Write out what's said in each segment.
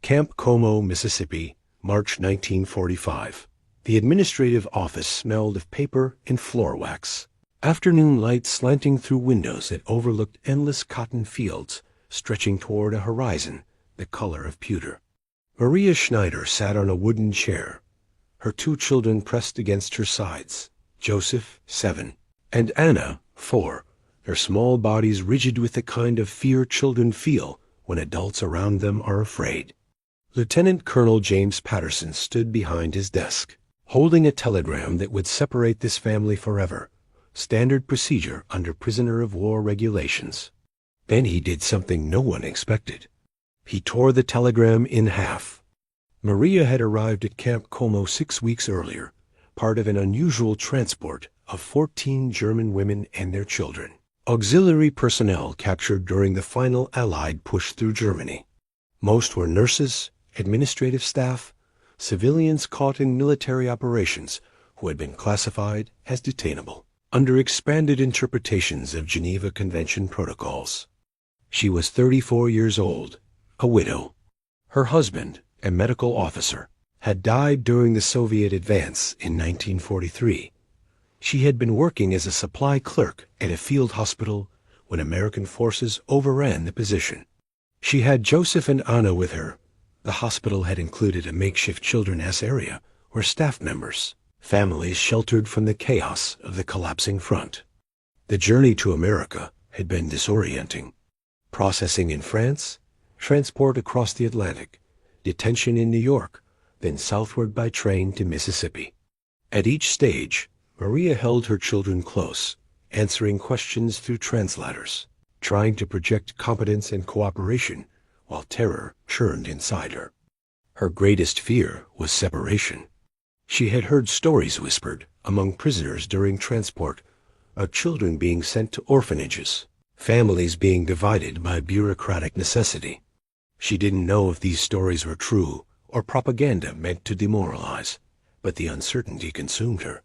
Camp Como, Mississippi, March 1945. The administrative office smelled of paper and floor wax. Afternoon light slanting through windows that overlooked endless cotton fields stretching toward a horizon the color of pewter. Maria Schneider sat on a wooden chair, her two children pressed against her sides, Joseph, 7, and Anna, 4, their small bodies rigid with the kind of fear children feel when adults around them are afraid. Lieutenant Colonel James Patterson stood behind his desk, holding a telegram that would separate this family forever, standard procedure under prisoner of war regulations. Then he did something no one expected. He tore the telegram in half. Maria had arrived at Camp Como 6 weeks earlier, part of an unusual transport of 14 German women and their children, auxiliary personnel captured during the final Allied push through Germany. Most were nurses, administrative staff, civilians caught in military operations who had been classified as detainable under expanded interpretations of Geneva Convention protocols. She was 34 years old, a widow. Her husband, a medical officer, had died during the Soviet advance in 1943. She had been working as a supply clerk at a field hospital when American forces overran the position. She had Joseph and Anna with her. The hospital had included a makeshift children's area where staff members, families sheltered from the chaos of the collapsing front. The journey to America had been disorienting. Processing in France, transport across the Atlantic, detention in New York, then southward by train to Mississippi. At each stage, Maria held her children close, answering questions through translators, trying to project competence and cooperation while terror churned inside her. Her greatest fear was separation. She had heard stories whispered among prisoners during transport of children being sent to orphanages, families being divided by bureaucratic necessity. She didn't know if these stories were true or propaganda meant to demoralize, but the uncertainty consumed her.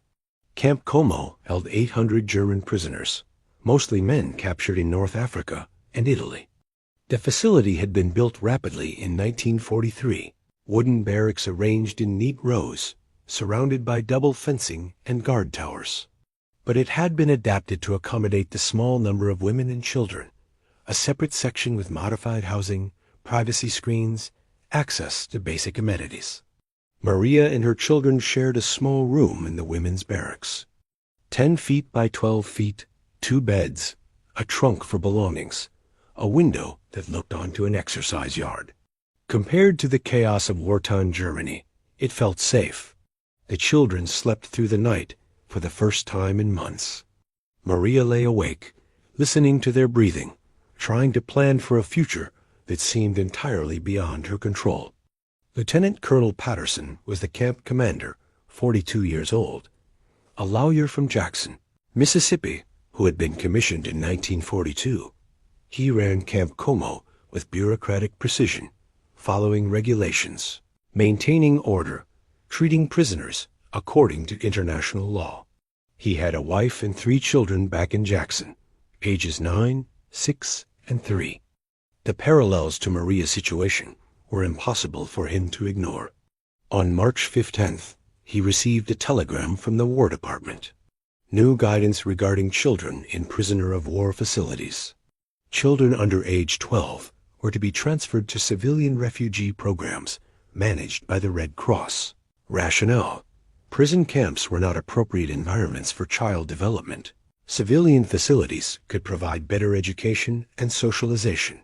Camp Como held 800 German prisoners, mostly men captured in North Africa and Italy. The facility had been built rapidly in 1943, wooden barracks arranged in neat rows, surrounded by double fencing and guard towers. But it had been adapted to accommodate the small number of women and children, a separate section with modified housing, privacy screens, access to basic amenities. Maria and her children shared a small room in the women's barracks. 10 feet by 12 feet, 2 beds, a trunk for belongings, a window that looked onto an exercise yard. Compared to the chaos of wartime Germany, it felt safe. The children slept through the night for the first time in months. Maria lay awake, listening to their breathing, trying to plan for a future that seemed entirely beyond her control. Lieutenant Colonel Patterson was the camp commander, 42 years old, a lawyer from Jackson, Mississippi, who had been commissioned in 1942. He ran Camp Como with bureaucratic precision, following regulations, maintaining order, treating prisoners according to international law. He had a wife and 3 children back in Jackson, ages 9, 6, and 3. The parallels to Maria's situation were impossible for him to ignore. On March 15th, he received a telegram from the War Department. New guidance regarding children in prisoner of war facilities. Children under age 12 were to be transferred to civilian refugee programs managed by the Red Cross. Rationale: prison camps were not appropriate environments for child development. Civilian facilities could provide better education and socialization.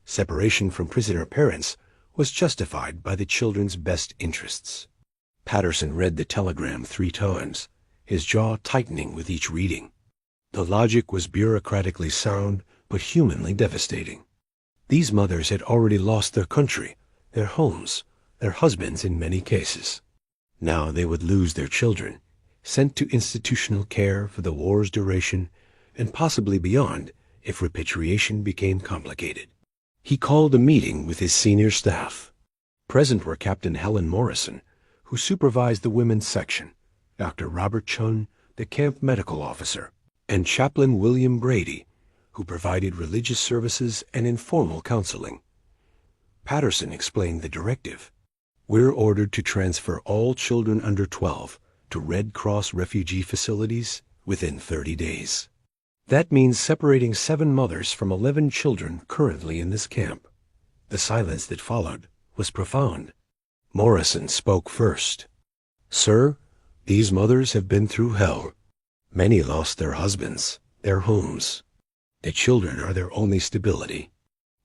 Separation from prisoner parents was justified by the children's best interests. Patterson read the telegram 3 times, his jaw tightening with each reading. The logic was bureaucratically sound, but humanly devastating. These mothers had already lost their country, their homes, their husbands in many cases. Now they would lose their children, sent to institutional care for the war's duration and possibly beyond if repatriation became complicated. He called a meeting with his senior staff. Present were Captain Helen Morrison, who supervised the women's section, Dr. Robert Chun, the camp medical officer, and Chaplain William Brady, who provided religious services and informal counseling. Patterson explained the directive. We're ordered to transfer all children under 12 to Red Cross refugee facilities within 30 days. That means separating 7 mothers from 11 children currently in this camp. The silence that followed was profound. Morrison spoke first. Sir, these mothers have been through hell. Many lost their husbands, their homes. The children are their only stability.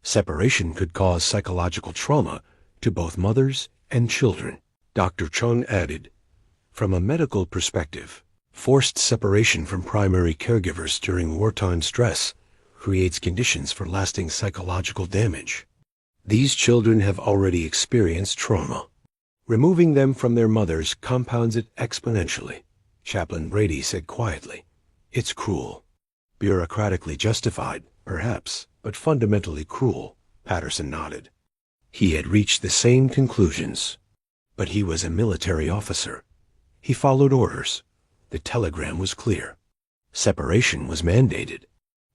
Separation could cause psychological trauma to both mothers and children. Dr. Chung added, from a medical perspective, forced separation from primary caregivers during wartime stress creates conditions for lasting psychological damage. These children have already experienced trauma. Removing them from their mothers compounds it exponentially, Chaplain Brady said quietly. It's cruel. Bureaucratically justified, perhaps, but fundamentally cruel, Patterson nodded. He had reached the same conclusions. But he was a military officer. He followed orders. The telegram was clear. Separation was mandated.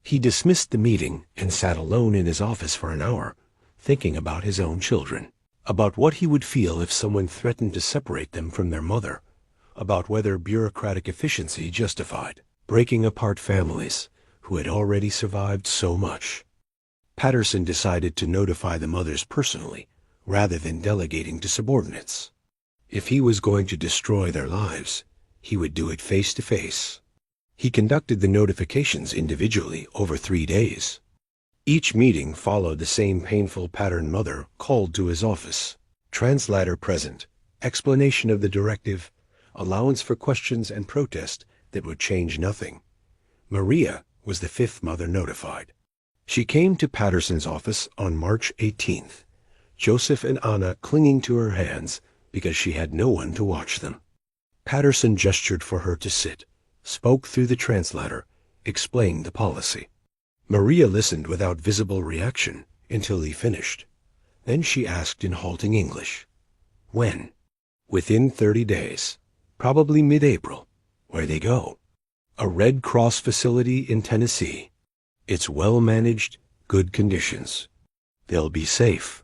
He dismissed the meeting and sat alone in his office for an hour, thinking about his own children, about what he would feel if someone threatened to separate them from their mother, about whether bureaucratic efficiency justified breaking apart families who had already survived so much. Patterson decided to notify the mothers personally, rather than delegating to subordinates. If he was going to destroy their lives, he would do it face to face. He conducted the notifications individually over 3 days. Each meeting followed the same painful pattern. Mother called to his office. Translator present. Explanation of the directive. Allowance for questions and protest that would change nothing. Maria was the 5th mother notified. She came to Patterson's office on March 18th, Joseph and Anna clinging to her hands because she had no one to watch them. Patterson gestured for her to sit, spoke through the translator, explained the policy. Maria listened without visible reaction until he finished. Then she asked in halting English, when? Within 30 days, probably mid-April. Where they go? A Red Cross facility in Tennessee. It's well managed, good conditions. They'll be safe.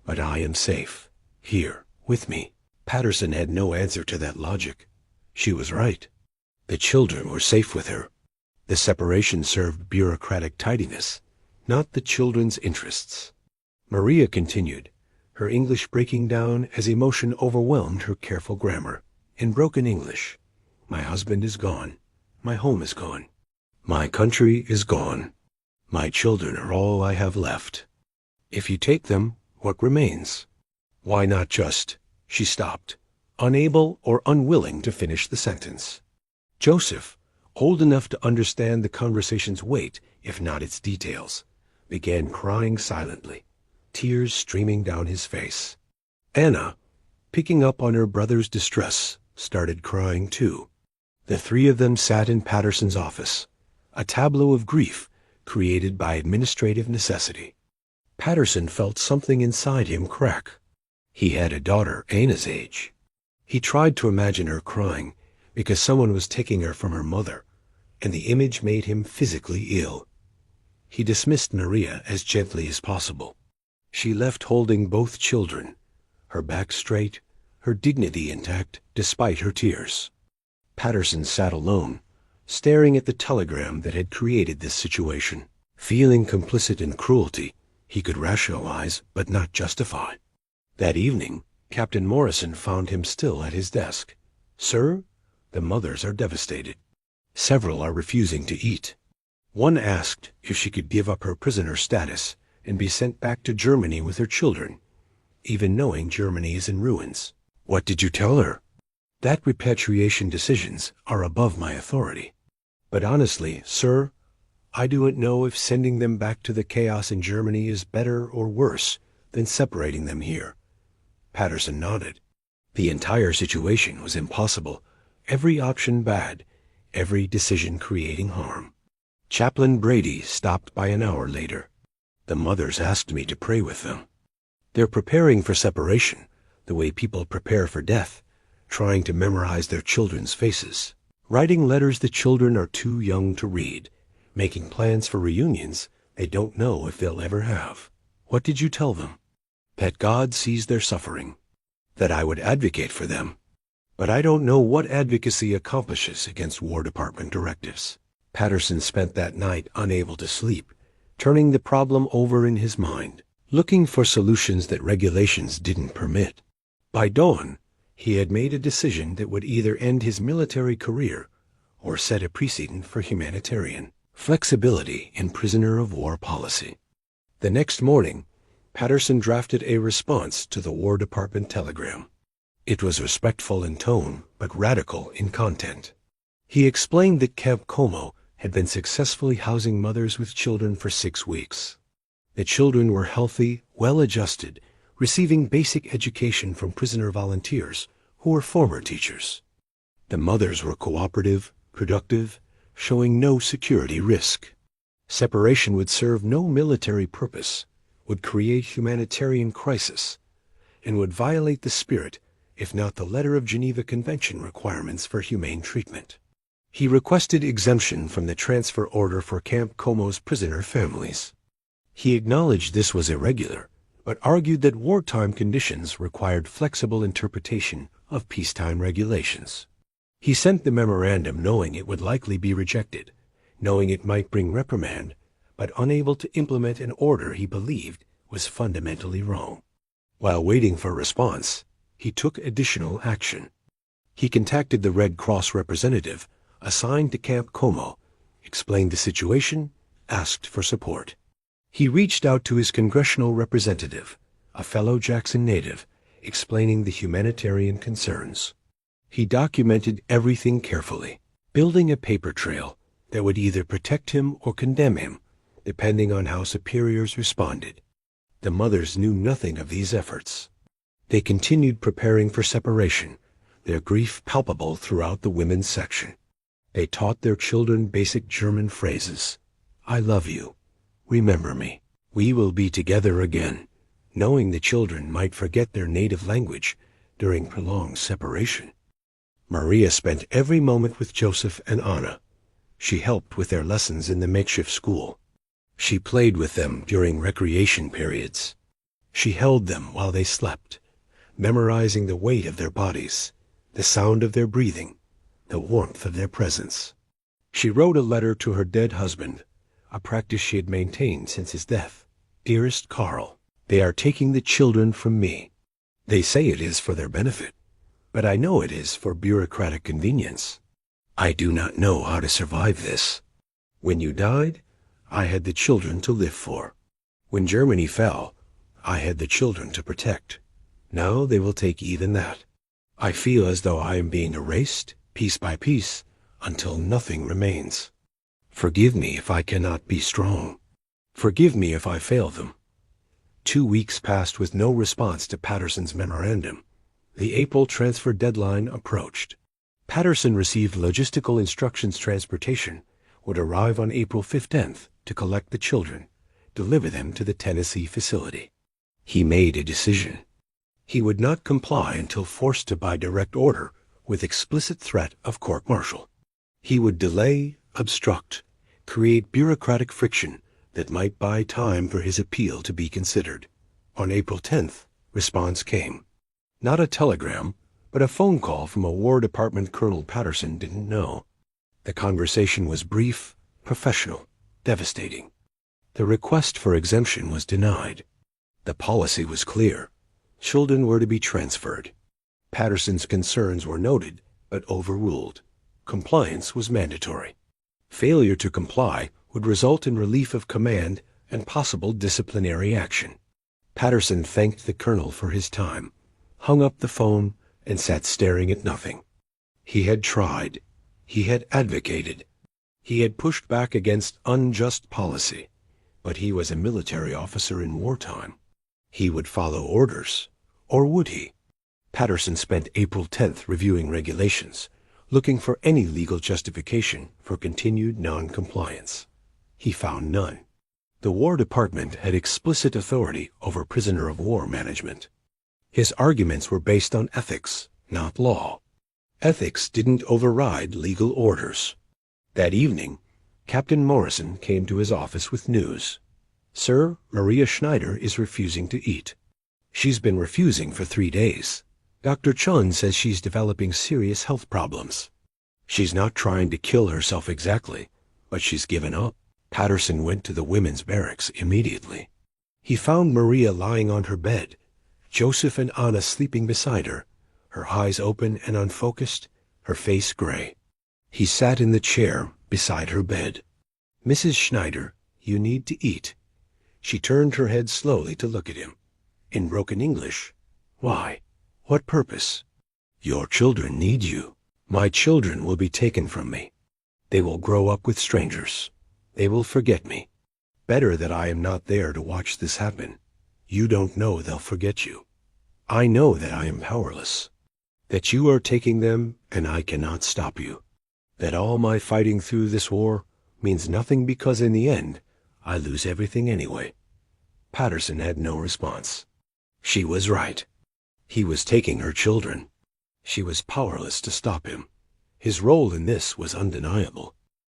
But I am safe, here, with me. Patterson had no answer to that logic. She was right. The children were safe with her. The separation served bureaucratic tidiness, not the children's interests. Maria continued, her English breaking down as emotion overwhelmed her careful grammar. In broken English, my husband is gone. My home is gone. My country is gone. My children are all I have left. If you take them, what remains? Why not just... She stopped, unable or unwilling to finish the sentence. Joseph, old enough to understand the conversation's weight, if not its details, began crying silently, tears streaming down his face. Anna, picking up on her brother's distress, started crying too. The 3 of them sat in Patterson's office, a tableau of grief created by administrative necessity. Patterson felt something inside him crack. He had a daughter Anna's age. He tried to imagine her crying because someone was taking her from her mother, and the image made him physically ill. He dismissed Maria as gently as possible. She left holding both children, her back straight, her dignity intact despite her tears. Patterson sat alone, staring at the telegram that had created this situation. Feeling complicit in cruelty, he could rationalize but not justify. That evening, Captain Morrison found him still at his desk. Sir, the mothers are devastated. Several are refusing to eat. One asked if she could give up her prisoner status and be sent back to Germany with her children, even knowing Germany is in ruins. What did you tell her? That repatriation decisions are above my authority. But honestly, sir, I don't know if sending them back to the chaos in Germany is better or worse than separating them here. Patterson nodded. The entire situation was impossible, every option bad, every decision creating harm. Chaplain Brady stopped by an hour later. The mothers asked me to pray with them. They're preparing for separation, the way people prepare for death, trying to memorize their children's faces, writing letters the children are too young to read, making plans for reunions they don't know if they'll ever have. What did you tell them? that God sees their suffering, that I would advocate for them. But I don't know what advocacy accomplishes against War Department directives. Patterson spent that night unable to sleep, turning the problem over in his mind, looking for solutions that regulations didn't permit. By dawn, he had made a decision that would either end his military career or set a precedent for humanitarian flexibility in prisoner of war policy. The next morning, Patterson drafted a response to the War Department telegram. It was respectful in tone, but radical in content. He explained that Camp Como had been successfully housing mothers with children for 6 weeks. The children were healthy, well-adjusted, receiving basic education from prisoner volunteers who were former teachers. The mothers were cooperative, productive, showing no security risk. Separation would serve no military purpose, would create humanitarian crisis, and would violate the spirit, if not the letter of Geneva Convention requirements for humane treatment. He requested exemption from the transfer order for Camp Como's prisoner families. He acknowledged this was irregular, but argued that wartime conditions required flexible interpretation of peacetime regulations. He sent the memorandum knowing it would likely be rejected, knowing it might bring reprimand, but unable to implement an order he believed was fundamentally wrong. While waiting for response, he took additional action. He contacted the Red Cross representative assigned to Camp Como, explained the situation, asked for support. He reached out to his congressional representative, a fellow Jackson native, explaining the humanitarian concerns. He documented everything carefully, building a paper trail that would either protect him or condemn him, depending on how superiors responded. The mothers knew nothing of these efforts. They continued preparing for separation, their grief palpable throughout the women's section. They taught their children basic German phrases. I love you. Remember me. We will be together again, knowing the children might forget their native language during prolonged separation. Maria spent every moment with Joseph and Anna. She helped with their lessons in the makeshift school. She played with them during recreation periods. She held them while they slept, memorizing the weight of their bodies, the sound of their breathing, the warmth of their presence. She wrote a letter to her dead husband, a practice she had maintained since his death. Dearest Carl, they are taking the children from me. They say it is for their benefit, but I know it is for bureaucratic convenience. I do not know how to survive this. When you died, I had the children to live for. When Germany fell, I had the children to protect. Now they will take even that. I feel as though I am being erased, piece by piece, until nothing remains. Forgive me if I cannot be strong. Forgive me if I fail them. 2 weeks passed with no response to Patterson's memorandum. The April transfer deadline approached. Patterson received logistical instructions transportation would arrive on April 15th to collect the children, deliver them to the Tennessee facility. He made a decision. He would not comply until forced to by direct order with explicit threat of court-martial. He would delay, obstruct, create bureaucratic friction that might buy time for his appeal to be considered. On April 10th, response came. Not a telegram, but a phone call from a War Department Colonel Patterson didn't know. The conversation was brief, professional, devastating. The request for exemption was denied. The policy was clear. Children were to be transferred. Patterson's concerns were noted, but overruled. Compliance was mandatory. Failure to comply would result in relief of command and possible disciplinary action. Patterson thanked the colonel for his time, hung up the phone, and sat staring at nothing. He had tried. He had advocated. He had pushed back against unjust policy, but he was a military officer in wartime. He would follow orders, or would he? Patterson spent April 10th reviewing regulations, looking for any legal justification for continued non-compliance. He found none. The War Department had explicit authority over prisoner of war management. His arguments were based on ethics, not law. Ethics didn't override legal orders. That evening, Captain Morrison came to his office with news. Sir, Maria Schneider is refusing to eat. She's been refusing for 3 days. Dr. Chun says she's developing serious health problems. She's not trying to kill herself exactly, but she's given up. Patterson went to the women's barracks immediately. He found Maria lying on her bed, Joseph and Anna sleeping beside her, her eyes open and unfocused, her face gray. He sat in the chair beside her bed. "Mrs. Schneider, you need to eat." She turned her head slowly to look at him. In broken English, "Why? What purpose?" "Your children need you. My children will be taken from me. They will grow up with strangers. They will forget me. Better that I am not there to watch this happen. You don't know they'll forget you. I know that I am powerless. That you are taking them and I cannot stop you. That all my fighting through this war means nothing because in the end, I lose everything anyway." Patterson had no response. She was right. He was taking her children. She was powerless to stop him. His role in this was undeniable.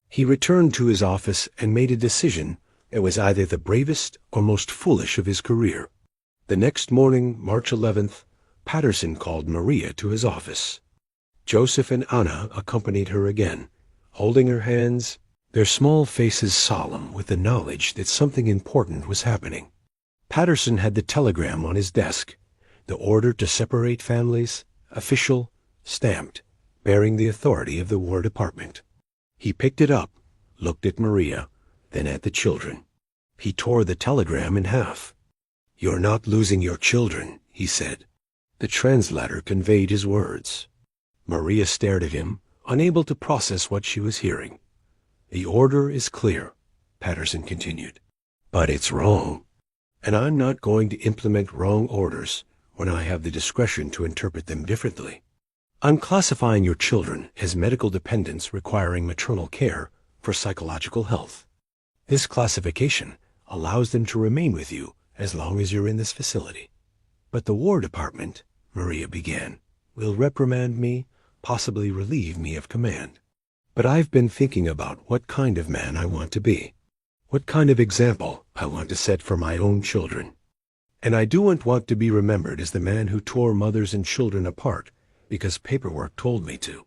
He returned to his office and made a decision that was either the bravest or most foolish of his career. The next morning, March 11th, Patterson called Maria to his office. Joseph and Anna accompanied her again, holding her hands, their small faces solemn with the knowledge that something important was happening. Patterson had the telegram on his desk, the order to separate families, official, stamped, bearing the authority of the War Department. He picked it up, looked at Maria, then at the children. He tore the telegram in half. "You're not losing your children," he said. The translator conveyed his words. Maria stared at him, unable to process what she was hearing. "The order is clear," Patterson continued, "but it's wrong. And I'm not going to implement wrong orders when I have the discretion to interpret them differently. I'm classifying your children as medical dependents requiring maternal care for psychological health. This classification allows them to remain with you as long as you're in this facility. But the War Department," Maria began, "will reprimand me, possibly relieve me of command. But I've been thinking about what kind of man I want to be, what kind of example I want to set for my own children. And I don't want to be remembered as the man who tore mothers and children apart because paperwork told me to."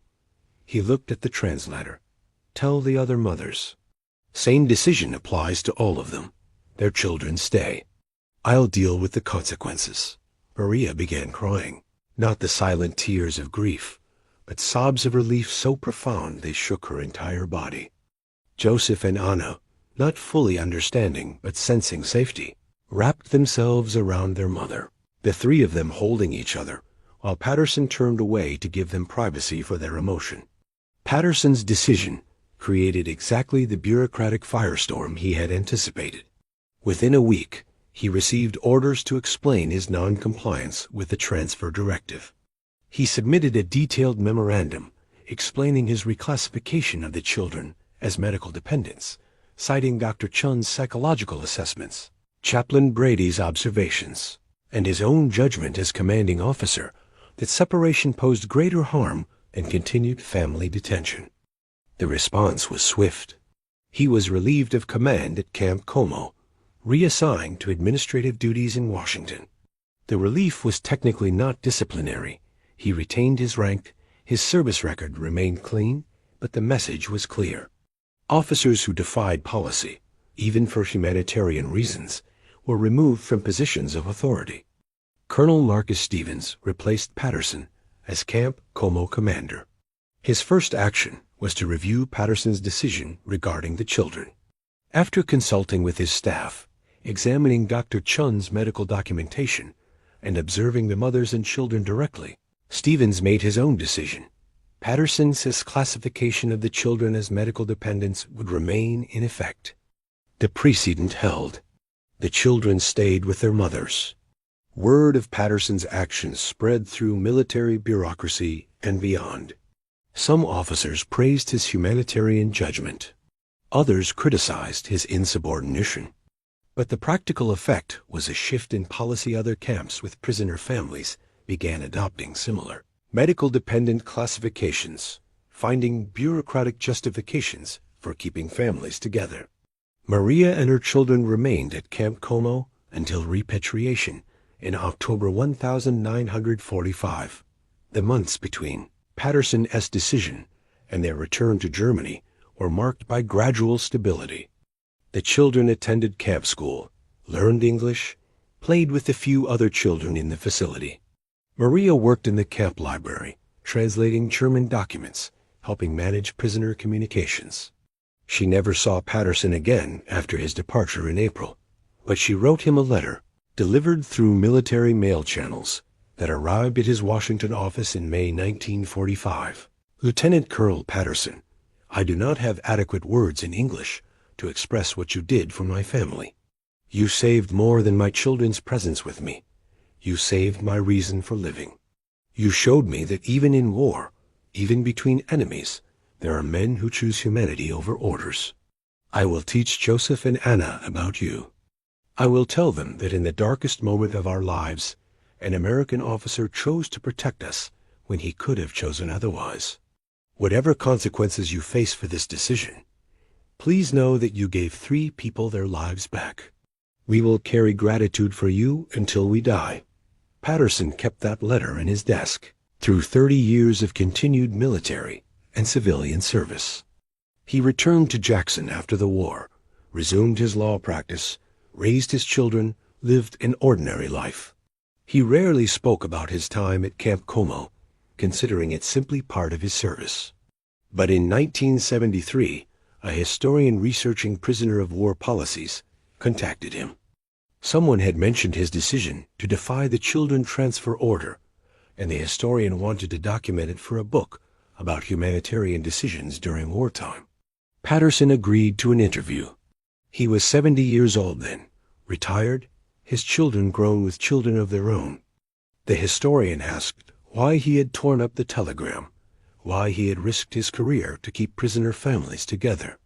He looked at the translator. "Tell the other mothers. Same decision applies to all of them. Their children stay. I'll deal with the consequences." Maria began crying, not the silent tears of grief, but sobs of relief so profound they shook her entire body. Joseph and Anna, not fully understanding but sensing safety, wrapped themselves around their mother, the three of them holding each other, while Patterson turned away to give them privacy for their emotion. Patterson's decision created exactly the bureaucratic firestorm he had anticipated. Within a week, he received orders to explain his non-compliance with the transfer directive. He submitted a detailed memorandum explaining his reclassification of the children as medical dependents, citing Dr. Chun's psychological assessments, Chaplain Brady's observations, and his own judgment as commanding officer that separation posed greater harm than continued family detention. The response was swift. He was relieved of command at Camp Como, reassigned to administrative duties in Washington. The relief was technically not disciplinary. He retained his rank, his service record remained clean, but the message was clear. Officers who defied policy, even for humanitarian reasons, were removed from positions of authority. Colonel Marcus Stevens replaced Patterson as Camp Como commander. His first action was to review Patterson's decision regarding the children. After consulting with his staff, examining Dr. Chun's medical documentation, and observing the mothers and children directly, Stevens made his own decision. Patterson's classification of the children as medical dependents would remain in effect. The precedent held. The children stayed with their mothers. Word of Patterson's actions spread through military bureaucracy and beyond. Some officers praised his humanitarian judgment. Others criticized his insubordination. But the practical effect was a shift in policy. Other camps with prisoner families began adopting similar medical dependent classifications, finding bureaucratic justifications for keeping families together. Maria and her children remained at Camp Como until repatriation in October 1945. The months between Patterson's decision and their return to Germany were marked by gradual stability. The children attended camp school, learned English, played with the few other children in the facility. Maria worked in the camp library, translating German documents, helping manage prisoner communications. She never saw Patterson again after his departure in April, but she wrote him a letter, delivered through military mail channels, that arrived at his Washington office in May 1945. Lieutenant Colonel Patterson, I do not have adequate words in English to express what you did for my family. You saved more than my children's presence with me. You saved my reason for living. You showed me that even in war, even between enemies, there are men who choose humanity over orders. I will teach Joseph and Anna about you. I will tell them that in the darkest moment of our lives, an American officer chose to protect us when he could have chosen otherwise. Whatever consequences you face for this decision, please know that you gave 3 people their lives back. We will carry gratitude for you until we die. Patterson kept that letter in his desk through 30 years of continued military and civilian service. He returned to Jackson after the war, resumed his law practice, raised his children, lived an ordinary life. He rarely spoke about his time at Camp Como, considering it simply part of his service. But in 1973, a historian researching prisoner of war policies contacted him. Someone had mentioned his decision to defy the children transfer order, and the historian wanted to document it for a book about humanitarian decisions during wartime. Patterson agreed to an interview. He was 70 years old then, retired, his children grown with children of their own. The historian asked why he had torn up the telegram, why he had risked his career to keep prisoner families together.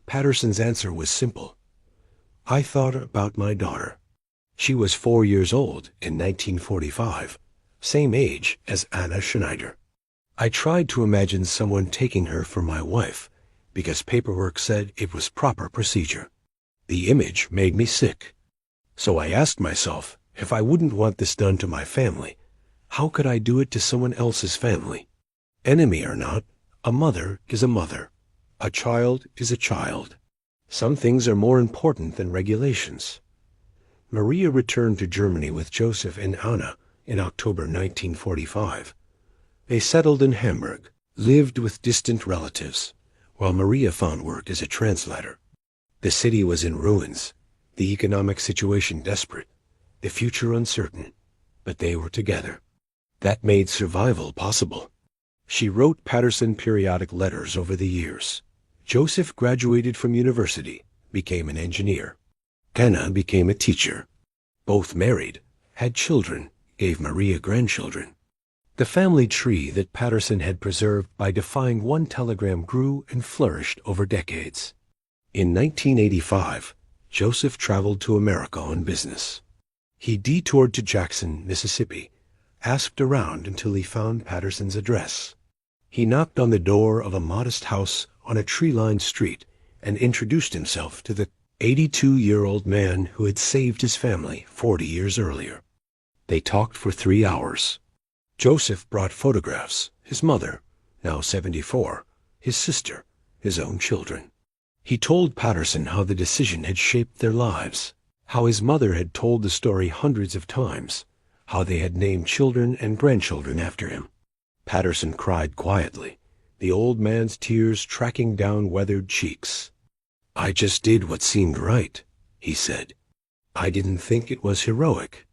Patterson's answer was simple. I thought about my daughter. She was 4 years old in 1945, same age as Anna Schneider. I tried to imagine someone taking her for my wife, because paperwork said it was proper procedure. The image made me sick. So I asked myself, if I wouldn't want this done to my family, how could I do it to someone else's family? Enemy or not, a mother is a mother. A child is a child. Some things are more important than regulations. Maria returned to Germany with Joseph and Anna in October 1945. They settled in Hamburg, lived with distant relatives, while Maria found work as a translator. The city was in ruins, the economic situation desperate, the future uncertain, but they were together. That made survival possible. She wrote Patterson periodic letters over the years. Joseph graduated from university, became an engineer. Anna became a teacher. Both married, had children, gave Maria grandchildren. The family tree that Patterson had preserved by defying one telegram grew and flourished over decades. In 1985, Joseph traveled to America on business. He detoured to Jackson, Mississippi, asked around until he found Patterson's address. He knocked on the door of a modest house on a tree-lined street and introduced himself to the 82-year-old man who had saved his family 40 years earlier. They talked for 3 hours. Joseph brought photographs, his mother, now 74, his sister, his own children. He told Patterson how the decision had shaped their lives, how his mother had told the story hundreds of times, how they had named children and grandchildren after him. Patterson cried quietly, the old man's tears tracking down weathered cheeks. I just did what seemed right, he said. I didn't think it was heroic,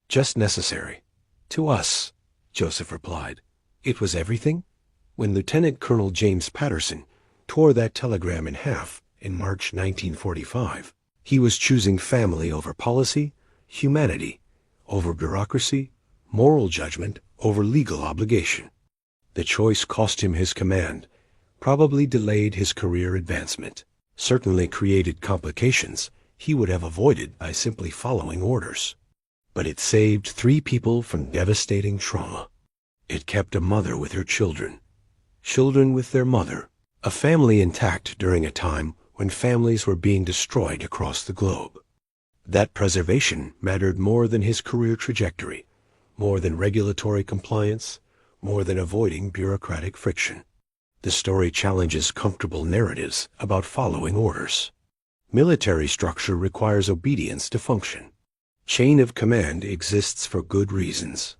just necessary. To us, Joseph replied. It was everything? When Lieutenant Colonel James Patterson tore that telegram in half in March 1945, he was choosing family over policy, humanity over bureaucracy, moral judgment over legal obligation. The choice cost him his command, probably delayed his career advancement, certainly created complications he would have avoided by simply following orders. But it saved 3 people from devastating trauma. It kept a mother with her children, children with their mother, a family intact during a time when families were being destroyed across the globe. That preservation mattered more than his career trajectory, more than regulatory compliance, more than avoiding bureaucratic friction. The story challenges comfortable narratives about following orders. Military structure requires obedience to function. Chain of command exists for good reasons.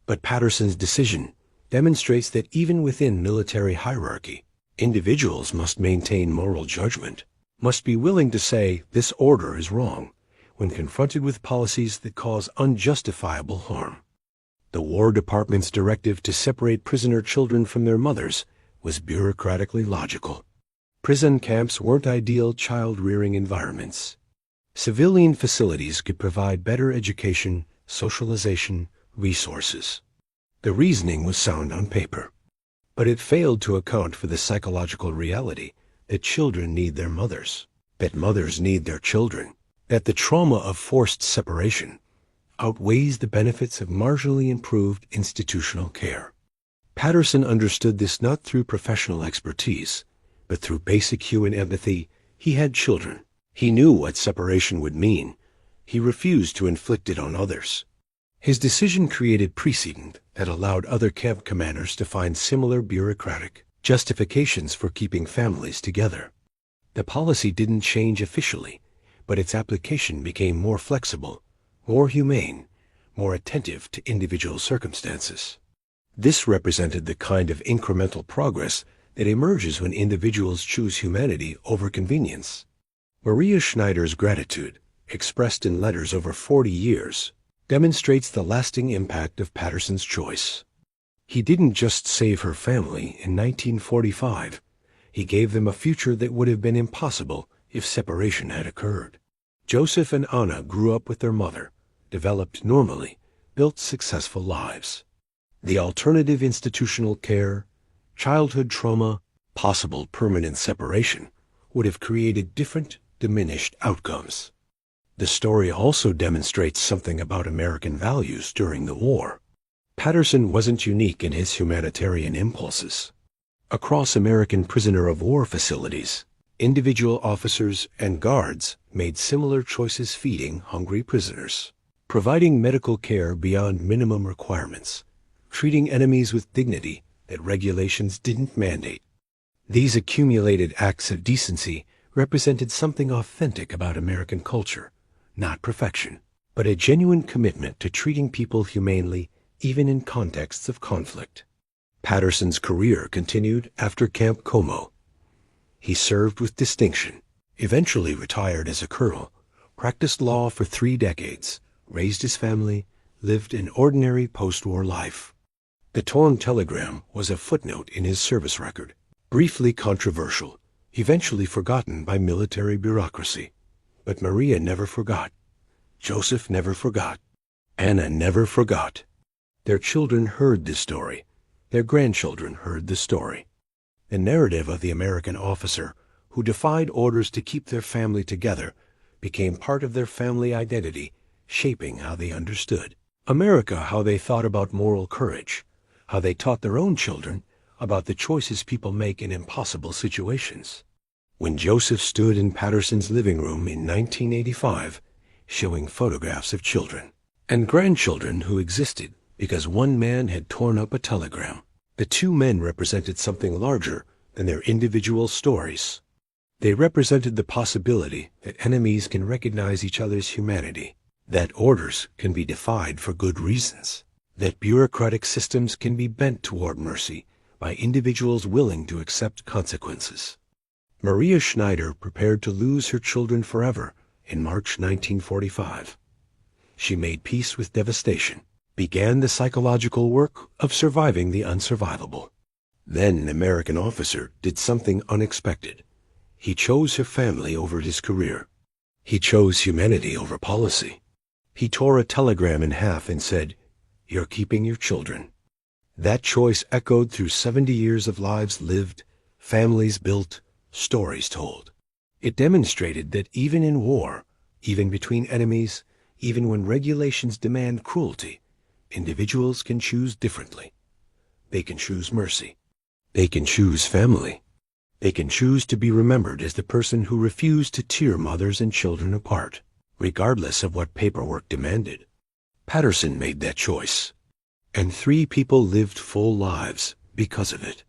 But Patterson's decision demonstrates that even within military hierarchy, individuals must maintain moral judgment, must be willing to say this order is wrong when confronted with policies that cause unjustifiable harm. The War Department's directive to separate prisoner children from their mothers was bureaucratically logical. Prison camps weren't ideal child-rearing environments. Civilian facilities could provide better education, socialization, resources. The reasoning was sound on paper, but it failed to account for the psychological reality that children need their mothers, that mothers need their children, that the trauma of forced separation outweighs the benefits of marginally improved institutional care. Patterson understood this not through professional expertise, but through basic human empathy. He had children. He knew what separation would mean. He refused to inflict it on others. His decision created precedent that allowed other camp commanders to find similar bureaucratic justifications for keeping families together. The policy didn't change officially, but its application became more flexible, more humane, more attentive to individual circumstances. This represented the kind of incremental progress that emerges when individuals choose humanity over convenience. Maria Schneider's gratitude, expressed in letters over 40 years, demonstrates the lasting impact of Patterson's choice. He didn't just save her family in 1945. He gave them a future that would have been impossible if separation had occurred. Joseph and Anna grew up with their mother, developed normally, built successful lives. The alternative institutional care, childhood trauma, possible permanent separation would have created different, diminished outcomes. The story also demonstrates something about American values during the war. Patterson wasn't unique in his humanitarian impulses. Across American prisoner of war facilities, individual officers and guards made similar choices, feeding hungry prisoners, providing medical care beyond minimum requirements, treating enemies with dignity that regulations didn't mandate. These accumulated acts of decency represented something authentic about American culture, not perfection, but a genuine commitment to treating people humanely even in contexts of conflict. Patterson's career continued after Camp Como. He served with distinction, eventually retired as a colonel, practiced law for 3 decades, raised his family, lived an ordinary post-war life. The torn telegram was a footnote in his service record, briefly controversial, eventually forgotten by military bureaucracy. But Maria never forgot. Joseph never forgot. Anna never forgot. Their children heard this story. Their grandchildren heard the story. The narrative of the American officer who defied orders to keep their family together became part of their family identity, shaping how they understood America, how they thought about moral courage, how they taught their own children about the choices people make in impossible situations. When Joseph stood in Patterson's living room in 1985, showing photographs of children and grandchildren who existed because one man had torn up a telegram, the 2 men represented something larger than their individual stories. They represented the possibility that enemies can recognize each other's humanity, that orders can be defied for good reasons, that bureaucratic systems can be bent toward mercy by individuals willing to accept consequences. Maria Schneider prepared to lose her children forever in March 1945. She made peace with devastation, began the psychological work of surviving the unsurvivable. Then an American officer did something unexpected. He chose her family over his career. He chose humanity over policy. He tore a telegram in half and said, "You're keeping your children." That choice echoed through 70 years of lives lived, families built, stories told. It demonstrated that even in war, even between enemies, even when regulations demand cruelty, individuals can choose differently. They can choose mercy. They can choose family. They can choose to be remembered as the person who refused to tear mothers and children apart. regardless of what paperwork demanded. Patterson made that choice, and 3 people lived full lives because of it.